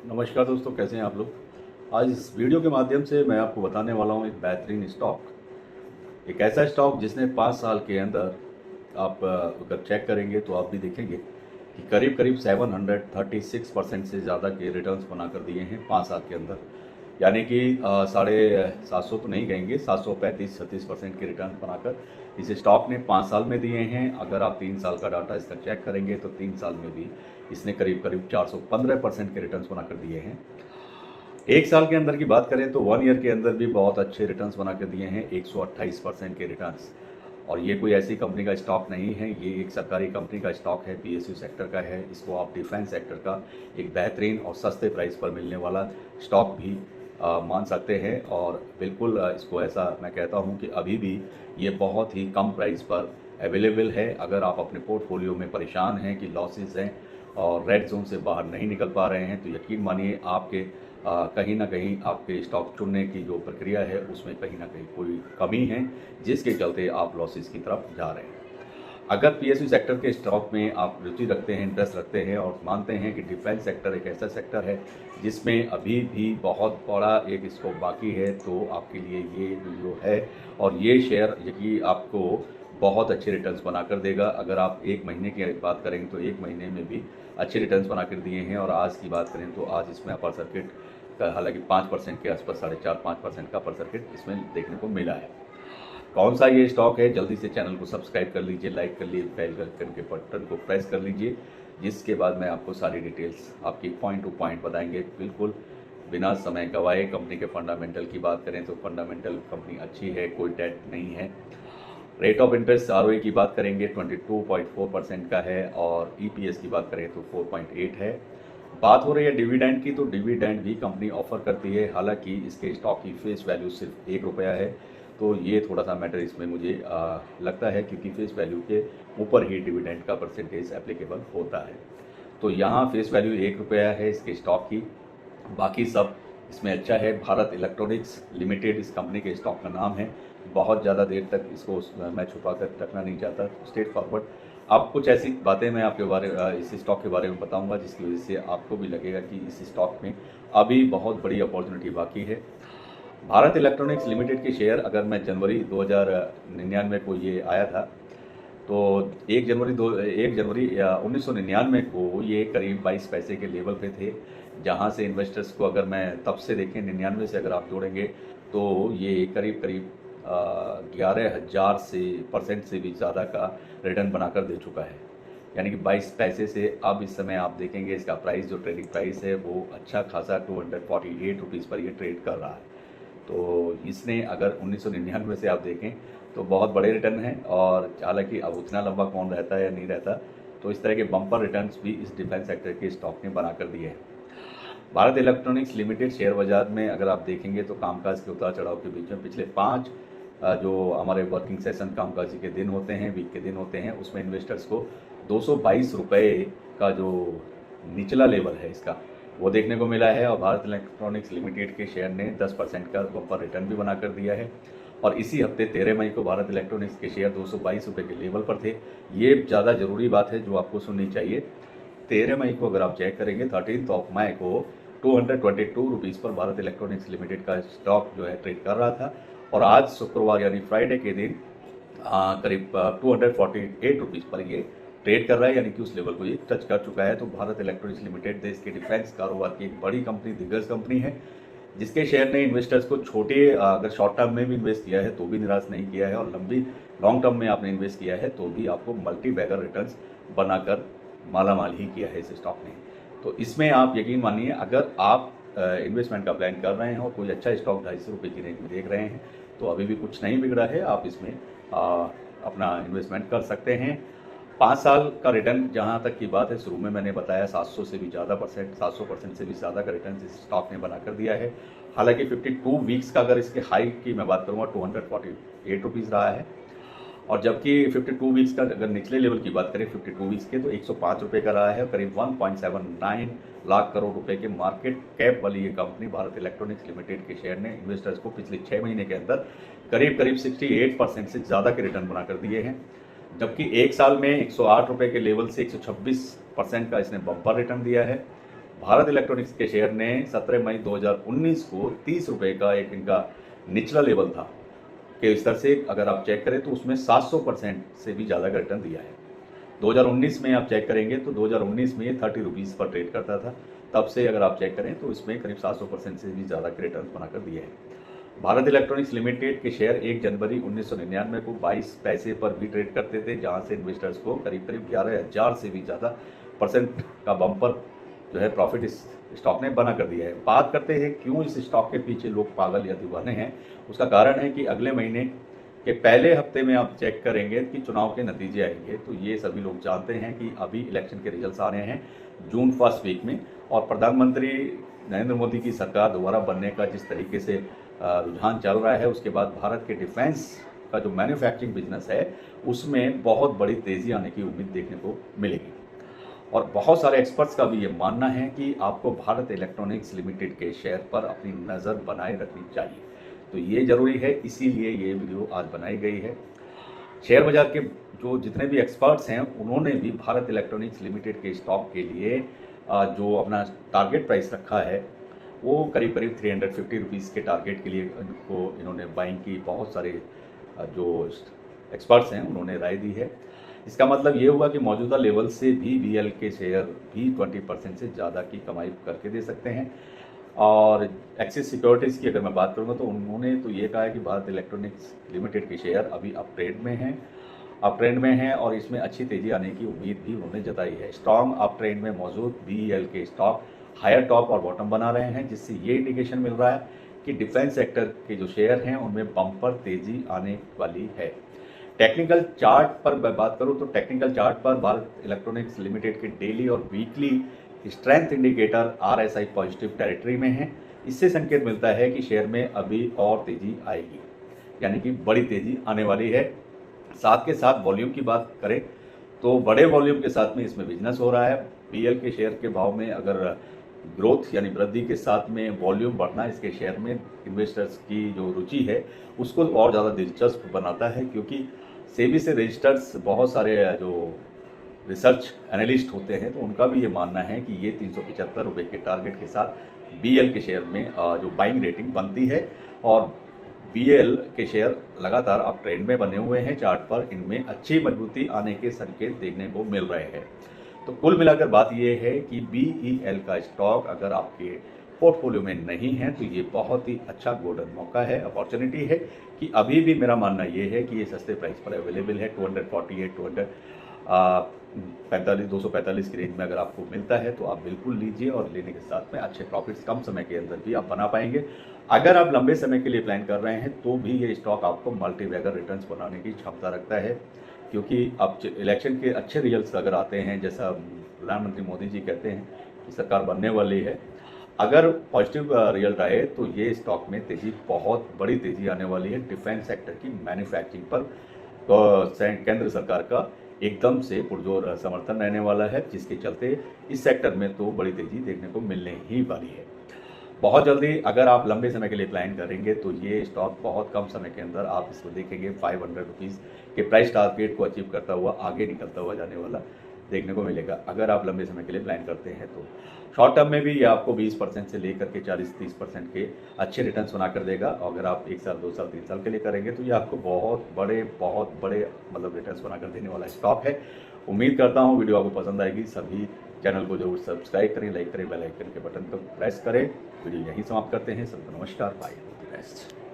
नमस्कार दोस्तों, कैसे हैं आप लोग। आज इस वीडियो के माध्यम से मैं आपको बताने वाला हूं एक बेहतरीन स्टॉक, एक ऐसा स्टॉक जिसने 5 साल के अंदर आप अगर चेक करेंगे तो आप भी देखेंगे कि करीब करीब 736% से ज़्यादा के रिटर्न्स बना कर दिए हैं 5 साल के अंदर। यानी कि 750 तो नहीं कहेंगे, 735-36% के रिटर्न बनाकर इस स्टॉक ने 5 साल में दिए हैं। अगर आप 3 साल का डाटा इसका चेक करेंगे तो 3 साल में भी इसने करीब करीब 415% के रिटर्न्स बनाकर दिए हैं। एक साल के अंदर की बात करें तो 1 ईयर के अंदर भी बहुत अच्छे रिटर्न्स बना के दिए हैं, 128% के रिटर्न्स। और ये कोई ऐसी कंपनी का स्टॉक नहीं है, ये एक सरकारी कंपनी का स्टॉक है, पीएसयू सेक्टर का है। इसको आप डिफेंस सेक्टर का एक बेहतरीन और सस्ते प्राइस पर मिलने वाला स्टॉक भी मान सकते हैं। और बिल्कुल इसको ऐसा मैं कहता हूँ कि अभी भी ये बहुत ही कम प्राइस पर अवेलेबल है। अगर आप अपने पोर्टफोलियो में परेशान हैं कि लॉसेस हैं और रेड जोन से बाहर नहीं निकल पा रहे हैं, तो यकीन मानिए आपके कहीं ना कहीं आपके स्टॉक चुनने की जो प्रक्रिया है उसमें कहीं ना कहीं कोई कमी है, जिसके चलते आप लॉसेस की तरफ जा रहे हैं। अगर पीएसयू सेक्टर के स्टॉक में आप रुचि रखते हैं, इंटरेस्ट रखते हैं और मानते हैं कि डिफेंस सेक्टर एक ऐसा सेक्टर है जिसमें अभी भी बहुत बड़ा एक स्कोप बाकी है, तो आपके लिए ये वीडियो है। और ये शेयर यकीन आपको बहुत अच्छे रिटर्न्स बना कर देगा। अगर आप एक महीने की बात करेंगे तो एक महीने में भी अच्छे रिटर्न्स बना कर दिए हैं। और आज की बात करें तो आज इसमें अपर सर्किट का हालांकि 5% के आसपास 4.5-5% का अपर सर्किट इसमें देखने को मिला है। कौन सा ये स्टॉक है, जल्दी से चैनल को सब्सक्राइब कर लीजिए, लाइक कर लीजिए, बेल आइकन के बटन को प्रेस कर लीजिए, जिसके बाद मैं आपको सारी डिटेल्स आपकी पॉइंट टू पॉइंट बताएंगे, बिल्कुल बिना समय गंवाए। कंपनी के फंडामेंटल की बात करें तो फंडामेंटल कंपनी अच्छी है, कोई डेट नहीं है। रेट ऑफ इंटरेस्ट आरओई की बात करेंगे 22.4% का है और ईपीएस की बात करें तो 4.8 है। बात हो रही है डिविडेंड की, तो डिविडेंड भी कंपनी ऑफर करती है। हालांकि इसके स्टॉक की फेस वैल्यू सिर्फ ₹1 है, तो ये थोड़ा सा मैटर इसमें मुझे लगता है, क्योंकि फेस वैल्यू के ऊपर ही डिविडेंड का परसेंटेज एप्लीकेबल होता है। तो यहाँ फेस वैल्यू ₹1 है इसके स्टॉक की, बाकी सब इसमें अच्छा है। भारत इलेक्ट्रॉनिक्स लिमिटेड इस कंपनी के स्टॉक का नाम है। बहुत ज़्यादा देर तक इसको मैं छुपा कर रखना नहीं चाहता, स्ट्रेट फॉरवर्ड अब कुछ ऐसी बातें मैं आपके बारे इस स्टॉक के बारे में बताऊंगा जिसकी वजह से आपको भी लगेगा कि इस स्टॉक में अभी बहुत बड़ी अपॉर्चुनिटी बाकी है। भारत इलेक्ट्रॉनिक्स लिमिटेड के शेयर अगर मैं जनवरी 2099 को ये आया था, तो 1 जनवरी 1999 को ये करीब 22 पैसे के लेवल पे थे, जहाँ से इन्वेस्टर्स को अगर मैं तब से देखें 99 से अगर आप जोड़ेंगे तो ये करीब करीब 11,000 से परसेंट से भी ज़्यादा का रिटर्न बनाकर दे चुका है। यानी कि 22 पैसे से अब इस समय आप देखेंगे इसका प्राइस, जो ट्रेडिंग प्राइस है वो अच्छा खासा ₹248 पर ये ट्रेड कर रहा है। तो इसने अगर 1999 से आप देखें तो बहुत बड़े रिटर्न हैं। और हालांकि अब उतना लंबा कौन रहता है या नहीं रहता, तो इस तरह के बम्पर रिटर्न्स भी इस डिफेंस सेक्टर के स्टॉक ने बना कर दिए हैं। भारत इलेक्ट्रॉनिक्स लिमिटेड शेयर बाजार में अगर आप देखेंगे तो कामकाज के उतार चढ़ाव के बीच में पिछले 5 जो हमारे वर्किंग सेशन कामकाजी के दिन होते हैं, वीक के दिन होते हैं, उसमें इन्वेस्टर्स को ₹222 का जो निचला लेवल है इसका वो देखने को मिला है। और भारत इलेक्ट्रॉनिक्स लिमिटेड के शेयर ने 10% का बम्पर रिटर्न भी बना कर दिया है। और इसी हफ्ते 13 मई को भारत इलेक्ट्रॉनिक्स के शेयर ₹222 के लेवल पर थे। ये ज़्यादा ज़रूरी बात है जो आपको सुननी चाहिए। 13 मई को अगर आप चेक करेंगे, 13 मई को ₹222 पर भारत इलेक्ट्रॉनिक्स लिमिटेड का स्टॉक जो है ट्रेड कर रहा था। और आज शुक्रवार यानी फ्राइडे के दिन करीब ₹248 पर ये ट्रेड कर रहा है, यानी कि उस लेवल को ये टच कर चुका है। तो भारत इलेक्ट्रॉनिक्स लिमिटेड देश के डिफेंस कारोबार की एक बड़ी कंपनी, दिग्गज कंपनी है, जिसके शेयर ने इन्वेस्टर्स को छोटे अगर शॉर्ट टर्म में भी इन्वेस्ट किया है तो भी निराश नहीं किया है, और लॉन्ग टर्म में आपने इन्वेस्ट किया है तो भी आपको मल्टी बैगर रिटर्न्स बनाकर मालामाल ही किया है इस स्टॉक ने। तो इसमें आप यकीन मानिए, अगर आप इन्वेस्टमेंट का प्लान कर रहे हैं और कोई अच्छा स्टॉक ₹250 की रेंज में देख रहे हैं तो अभी भी कुछ नहीं बिगड़ा है, आप इसमें अपना इन्वेस्टमेंट कर सकते हैं। 5 साल का रिटर्न जहां तक की बात है, शुरू में मैंने बताया 700 से भी ज़्यादा परसेंट, 700% से भी ज़्यादा का रिटर्न इस स्टॉक ने बना कर दिया है। हालांकि 52 वीक्स का अगर इसके हाई की मैं बात करूँगा ₹248 रहा है, और जबकि 52 वीक्स का अगर निचले लेवल की बात करें 52 वीक्स के तो ₹105 का रहा है। करीब 1.79 लाख करोड़ रुपए के मार्केट कैप वाली ये कंपनी भारत इलेक्ट्रॉनिक्स लिमिटेड के शेयर ने इन्वेस्टर्स को पिछले 6 महीने के अंदर करीब करीब 68% से ज़्यादा के रिटर्न बनाकर दिए हैं। जबकि एक साल में ₹108 के लेवल से 126% का इसने बम्पर रिटर्न दिया है। भारत इलेक्ट्रॉनिक्स के शेयर ने 17 मई 2019 को 30 रुपये का एक इनका निचला लेवल था कि इस तरह से अगर आप चेक करें तो उसमें 700% से भी ज़्यादा का रिटर्न दिया है। 2019 में आप चेक करेंगे तो 2019 में ये 30 रुपीज़ पर ट्रेड करता था, तब से अगर आप चेक करें तो इसमें करीब 700% से भी ज़्यादा के रिटर्न बनाकर दिए हैं। भारत इलेक्ट्रॉनिक्स लिमिटेड के शेयर 1 जनवरी 1999 को 22 पैसे पर भी ट्रेड करते थे, जहां से इन्वेस्टर्स को करीब करीब 11,000 से भी ज़्यादा परसेंट का बम्पर जो है प्रॉफिट इस स्टॉक ने बना कर दिया है। बात करते हैं क्यों इस स्टॉक के पीछे लोग पागल या दीवाने हैं। उसका कारण है कि अगले महीने के पहले हफ्ते में आप चेक करेंगे कि चुनाव के नतीजे आएंगे, तो ये सभी लोग जानते हैं कि अभी इलेक्शन के रिजल्ट्स आ रहे हैं जून फर्स्ट वीक में, और प्रधानमंत्री नरेंद्र मोदी की सरकार दोबारा बनने का जिस तरीके से रुझान चल रहा है, उसके बाद भारत के डिफेंस का जो मैन्युफैक्चरिंग बिजनेस है उसमें बहुत बड़ी तेज़ी आने की उम्मीद देखने को मिलेगी। और बहुत सारे एक्सपर्ट्स का भी ये मानना है कि आपको भारत इलेक्ट्रॉनिक्स लिमिटेड के शेयर पर अपनी नज़र बनाए रखनी चाहिए। तो ये ज़रूरी है, इसीलिए ये वीडियो आज बनाई गई है। शेयर बाजार के जो जितने भी एक्सपर्ट्स हैं उन्होंने भी भारत इलेक्ट्रॉनिक्स लिमिटेड के स्टॉक के लिए जो अपना टारगेट प्राइस रखा है वो करीब करीब 350 रुपीज़ के टारगेट के लिए इन्होंने बाइंग की। बहुत सारे जो एक्सपर्ट्स हैं उन्होंने राय दी है। इसका मतलब ये हुआ कि मौजूदा लेवल से भी BEL के शेयर भी 20% से ज़्यादा की कमाई करके दे सकते हैं। और एक्सिस सिक्योरिटीज़ की अगर मैं बात करूँगा तो उन्होंने तो ये कहा है कि भारत इलेक्ट्रॉनिक्स लिमिटेड के शेयर अभी अप ट्रेंड में हैं और इसमें अच्छी तेज़ी आने की उम्मीद भी उन्होंने जताई है। स्ट्रॉन्ग अप ट्रेंड में मौजूद BEL के स्टॉक हायर टॉप और बॉटम बना रहे हैं, जिससे ये इंडिकेशन मिल रहा है कि डिफेंस सेक्टर के जो शेयर हैं उनमें बम्पर तेज़ी आने वाली है। टेक्निकल चार्ट पर मैं बात करूं तो टेक्निकल चार्ट पर भारत इलेक्ट्रॉनिक्स लिमिटेड के डेली और weekly strength indicator RSI positive territory में है। इससे संकेत मिलता है कि शेयर में अभी और तेज़ी आएगी, यानी कि बड़ी तेज़ी आने वाली है। साथ के साथ वॉल्यूम की बात करें तो बड़े वॉल्यूम के साथ में इसमें बिजनेस हो रहा है। BEL के शेयर के भाव में अगर ग्रोथ यानी वृद्धि के साथ में वॉल्यूम बढ़ना इसके शेयर में इन्वेस्टर्स की जो रुचि है उसको और ज़्यादा दिलचस्प बनाता है, क्योंकि सेबी से रजिस्टर्स बहुत सारे जो रिसर्च एनालिस्ट होते हैं तो उनका भी ये मानना है कि ये 375 रुपये के टारगेट के साथ BEL के शेयर में जो बाइंग रेटिंग बनती है। और BEL के शेयर लगातार अब ट्रेंड में बने हुए हैं चार्ट पर, इनमें अच्छी मजबूती आने के संकेत देखने को मिल रहे हैं। तो कुल मिलाकर बात यह है कि BEL का स्टॉक अगर आपके पोर्टफोलियो में नहीं है तो ये बहुत ही अच्छा गोल्डन मौका है, अपॉर्चुनिटी है कि अभी भी मेरा मानना ये है कि ये सस्ते प्राइस पर अवेलेबल है। 245 की रेंज में अगर आपको मिलता है तो आप बिल्कुल लीजिए, और लेने के साथ में अच्छे प्रॉफिट्स कम समय के अंदर भी आप बना पाएंगे। अगर आप लंबे समय के लिए प्लान कर रहे हैं तो भी ये स्टॉक आपको मल्टीबैगर रिटर्न्स बनाने की क्षमता रखता है, क्योंकि अब इलेक्शन के अच्छे रिजल्ट्स अगर आते हैं, जैसा प्रधानमंत्री मोदी जी कहते हैं कि सरकार बनने वाली है, अगर पॉजिटिव रिजल्ट आए तो ये स्टॉक में तेज़ी, बहुत बड़ी तेज़ी आने वाली है। डिफेंस सेक्टर की मैन्युफैक्चरिंग पर तो केंद्र सरकार का एकदम से पुरजोर समर्थन रहने वाला है, जिसके चलते इस सेक्टर में तो बड़ी तेज़ी देखने को मिलने ही वाली है। बहुत जल्दी अगर आप लंबे समय के लिए प्लान करेंगे तो ये स्टॉक बहुत कम समय के अंदर आप इसको देखेंगे 500 रुपीज़ के प्राइस टारगेट को अचीव करता हुआ आगे निकलता हुआ जाने वाला देखने को मिलेगा, अगर आप लंबे समय के लिए प्लान करते हैं तो। शॉर्ट टर्म में भी ये आपको 20% से लेकर के 40-30% के अच्छे रिटर्न्स बनाकर देगा। अगर आप 1 साल 2 साल 3 साल के लिए करेंगे तो ये आपको बहुत बड़े मतलब रिटर्न्स बनाकर देने वाला स्टॉक है। उम्मीद करता हूँ वीडियो आपको पसंद आएगी। सभी चैनल को जरूर सब्सक्राइब करें, लाइक करें, बेल आइकन के बटन को प्रेस करें। वीडियो यहीं समाप्त करते हैं। सबको नमस्कार, बाय, ऑल द बेस्ट।